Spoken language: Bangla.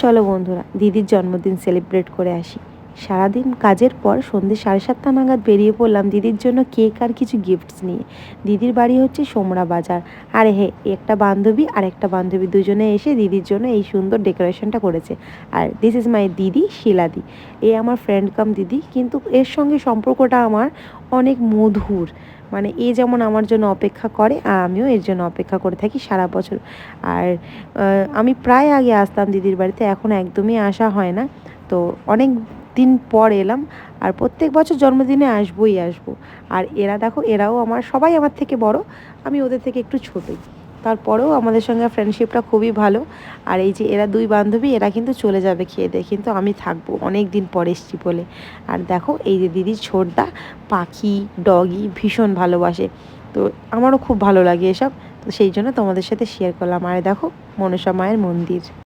চলো বন্ধুরা দিদির জন্মদিন সেলিব্রেট করে আসি। সারাদিন কাজের পর সন্ধ্যে 7:30 নাগাদ বেরিয়ে পড়লাম দিদির জন্য কেক আর কিছু গিফটস নিয়ে। দিদির বাড়ি হচ্ছে সোমরা বাজার। আর একটা বান্ধবী আর একটা বান্ধবী দুজনে এসে দিদির জন্য এই সুন্দর ডেকোরেশনটা করেছে। আর দিস ইজ মাই দিদি শিলাদি। এ আমার ফ্রেন্ড কাম দিদি, কিন্তু এর সঙ্গে সম্পর্কটা আমার অনেক মধুর। মানে এ যেমন আমার জন্য অপেক্ষা করে আর আমিও এর জন্য অপেক্ষা করে থাকি সারা বছর। আর আমি প্রায় আগে আসতাম দিদির বাড়িতে, এখন একদমই আসা হয় না। তো অনেক দিন পর এলাম, আর প্রত্যেক বছর জন্মদিনে আসবই আসবো। আর এরা দেখো, এরাও সবাই আমার থেকে বড়, আমি ওদের থেকে একটু ছোটই। তারপরেও আমাদের সঙ্গে ফ্রেন্ডশিপটা খুবই ভালো। আর এই যে এরা দুই বান্ধবী, এরা কিন্তু চলে যাবে খেয়ে দিয়ে, কিন্তু আমি থাকবো, অনেক দিন পর এসছি বলে। আর দেখো এই যে দিদির ছোটদা পাখি ডগি ভীষণ ভালোবাসে, তো আমারও খুব ভালো লাগে এসব। তো সেই জন্য তোমাদের সাথে শেয়ার করলাম। আর দেখো মনসা মায়ের মন্দির।